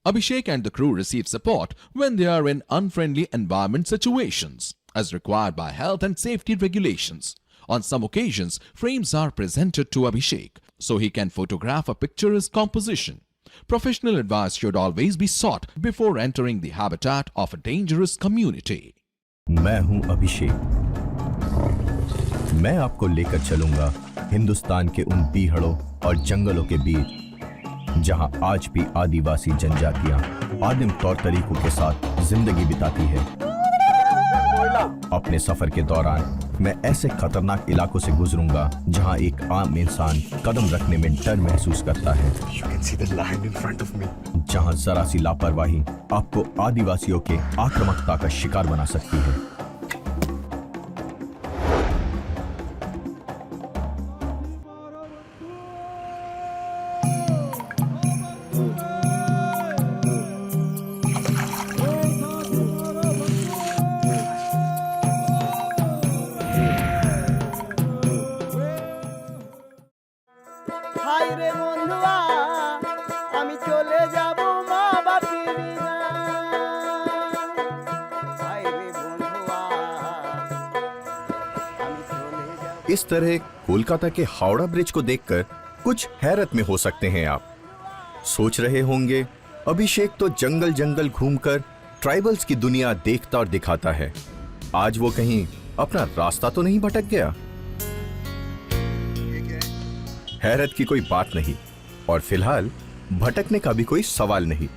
Abhishek and the crew receive support when they are in unfriendly environment situations, as required by health and safety regulations. On some occasions, frames are presented to Abhishek so he can photograph a picturesque composition. Professional advice should always be sought before entering the habitat of a dangerous community. मैं हूं अभिषेक। मैं आपको लेकर चलूंगा हिंदुस्तान के उन पीहड़ों और जंगलों के बीच जहां आज भी आदिवासी जनजातियां आदिम तौर तरीकों के साथ जिंदगी बिताती है। अपने सफर के दौरान मैं ऐसे खतरनाक इलाकों से गुजरूंगा जहां एक आम इंसान कदम रखने में डर महसूस करता है। You can see the lion in front of me. जहां जरा सी लापरवाही आपको आदिवासियों के आक्रामकता का शिकार बना सकती है। হায়রে বন্ধুয়া আমি চলে যাব মা বাপের বিনা হায়রে বন্ধুয়া আমি চলে যাব। इस तरह कोलकाता के हावड़ा ब्रिज को देखकर कुछ हैरत में हो सकते हैं आप। सोच रहे होंगे अभिषेक तो जंगल जंगल घूमकर ट्राइबल्स की दुनिया देखता और दिखाता है, आज वो कहीं अपना रास्ता तो नहीं भटक गया। हैरत की कोई बात नहीं और फिलहाल भटकने का भी कोई सवाल नहीं,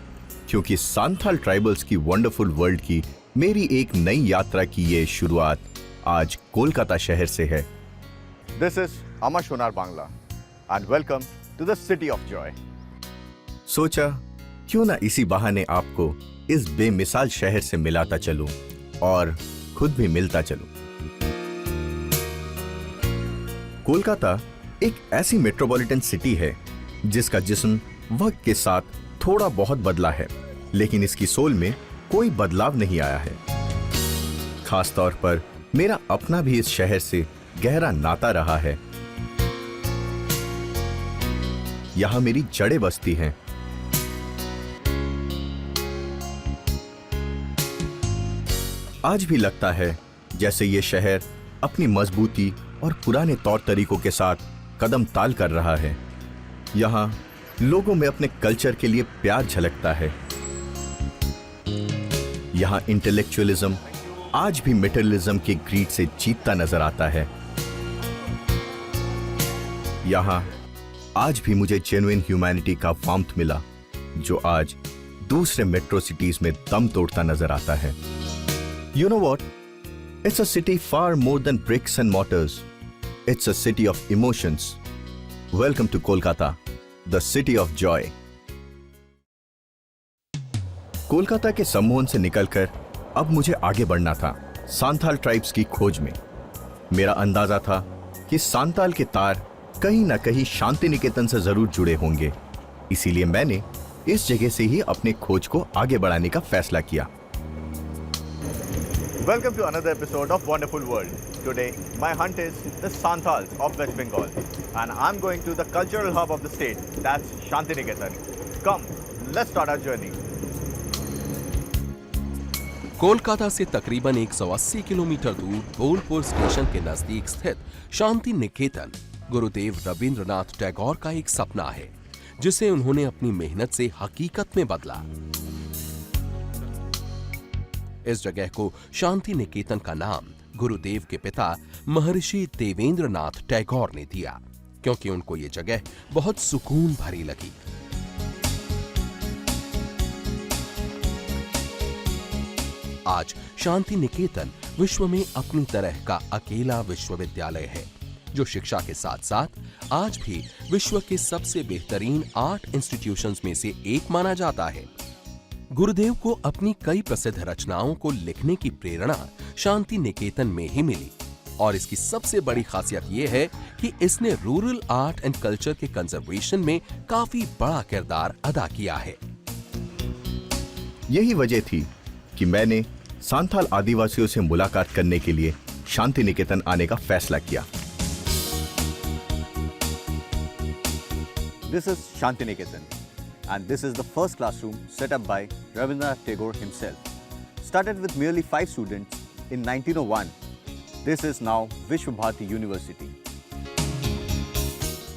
क्योंकि सांथाल ट्राइबल्स की वंडरफुल वर्ल्ड की मेरी एक नई यात्रा की ये शुरुआत आज कोलकाता शहर से है। This is Amar Shonar Bangla and welcome to the city of joy. सोचा क्यों ना इसी बहाने आपको इस बेमिसाल शहर से मिलाता चलूं और खुद भी मिलता चलूं। कोलकाता एक ऐसी मेट्रोपॉलिटन सिटी है जिसका जिस्म वक्त के साथ थोड़ा बहुत बदला है, लेकिन इसकी सोल में कोई बदलाव नहीं आया है। खास तौर पर मेरा अपना भी इस शहर से गहरा नाता रहा है। यहां मेरी जड़ें बसती हैं। आज भी लगता है जैसे ये शहर अपनी मजबूती और पुराने तौर तरीकों के साथ कदम ताल कर रहा है। यहां लोगों में अपने कल्चर के लिए प्यार झलकता है। यहां इंटेलेक्चुअलिज्म आज भी मटेरियलिज्म के ग्रीड से जीतता नजर आता है। यहां आज भी मुझे जेन्युइन ह्यूमैनिटी का वार्मथ मिला, जो आज दूसरे मेट्रो सिटीज में दम तोड़ता नजर आता है। You know what? It's a city far more than bricks and mortars. It's a city of emotions. Welcome to Kolkata, the city of joy. Kolkata के सम्मोहन से निकलकर अब मुझे आगे बढ़ना था सांथाल ट्राइब्स की खोज में। मेरा अंदाजा था कि सांताल के तार कहीं ना कहीं शांति निकेतन से जरूर जुड़े होंगे, इसीलिए मैंने इस जगह से ही अपने खोज को आगे बढ़ाने का फैसला किया। Welcome to another episode of Wonderful World. Today, my hunt is the Santals of West Bengal, and I'm going to the cultural hub of the state, that's Shantiniketan. Come, let's start our journey. Kolkata से तकरीबन 180 kilometre दूर Bolpur station के नजदीक स्थित शांति निकेतन गुरुदेव रविंद्रनाथ टैगोर का एक सपना है, जिसे उन्होंने अपनी मेहनत से हकीकत में बदला। इस जगह को शांति निकेतन का नाम गुरुदेव के पिता महर्षि देवेंद्रनाथ टैगोर ने दिया, क्योंकि उनको ये जगह बहुत सुकून भरी लगी। आज शांति निकेतन विश्व में अपनी तरह का अकेला विश्वविद्यालय है, जो शिक्षा के साथ साथ आज भी विश्व के सबसे बेहतरीन आर्ट इंस्टीट्यूशंस में से एक माना जाता है। गुरुदेव को अपनी कई प्रसिद्ध रचनाओं को लिखने की प्रेरणा शांति निकेतन में ही मिली, और इसकी सबसे बड़ी खासियत यह है कि इसने रूरल आर्ट एंड कल्चर के कंजर्वेशन में काफी बड़ा किरदार अदा किया है। यही वजह थी कि मैंने सांथाल आदिवासियों से मुलाकात करने के लिए शांति निकेतन आने का फैसला किया। This is Shantiniketan. And this is the first classroom set up by Rabindranath Tagore himself. Started with merely 5 students in 1901, this is now Vishwa Bharati University.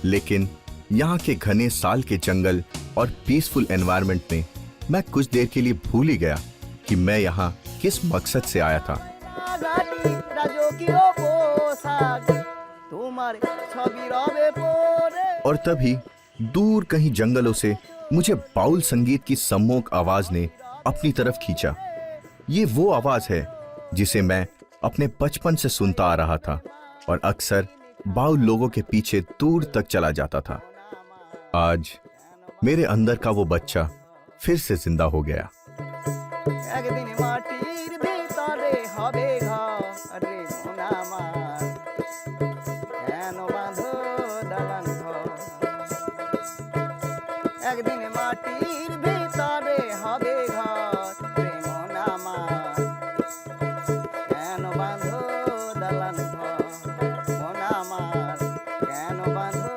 लेकिन यहाँ के घने साल के जंगल और पीसफुल एनवायरनमेंट में मैं कुछ देर के लिए भूल ही गया कि मैं यहाँ किस मकसद से आया था। ঘাটি রাজকীয় পোশাক তোমার ছবি রবে পরে और तभी दूर कहीं जंगलों से मुझे बाउल संगीत की सम्मोहक आवाज ने अपनी तरफ खींचा। ये वो आवाज है जिसे मैं अपने बचपन से सुनता आ रहा था और अक्सर बाउल लोगों के पीछे दूर तक चला जाता था। आज मेरे अंदर का वो बच्चा फिर से जिंदा हो गया। একদিন মাটির ভিতরে হবে ঘর রে মন আমার কেন বাঁধো দালান ঘর একদিন মাটির ভিতরে হবে ঘর রে মন আমার কেন বাঁধো দালান ঘর মন আমার কেন বাঁধো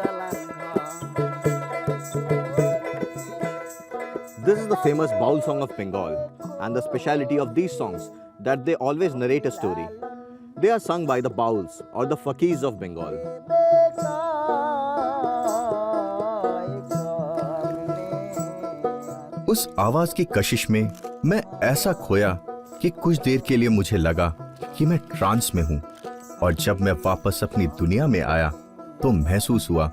দালান ঘর This is the famous Baul song of Bengal, and the speciality of these songs that they always narrate a story. They are sung by the Bauls or the Fakirs of Bengal. उस आवाज की कशिश में मैं ऐसा खोया कि कुछ देर के लिए मुझे लगा कि मैं ट्रांस में हूं, और जब मैं वापस अपनी दुनिया में आया तो महसूस हुआ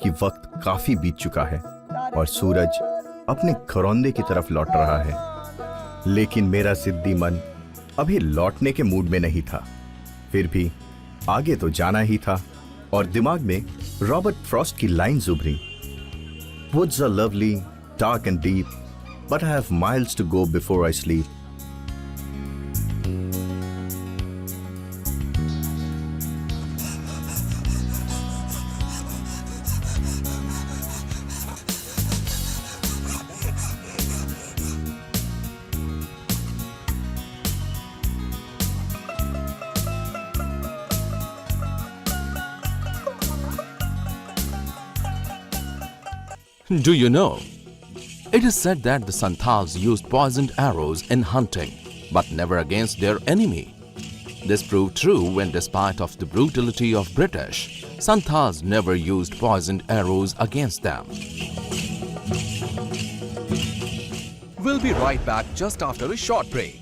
कि वक्त काफी बीत चुका है और सूरज अपने घरौंदे की तरफ लौट रहा है। लेकिन मेरा जिद्दी मन अभी लौटने के मूड में नहीं था। फिर भी आगे तो जाना ही था और दिमाग में रॉबर्ट फ्रॉस्ट की लाइन्स उभरी। Woods are lovely, dark and deep, but I have miles to go before I sleep. Do you know? It is said that the Santals used poisoned arrows in hunting, but never against their enemy. This proved true when, despite of the brutality of British, Santals never used poisoned arrows against them. We'll be right back just after a short break.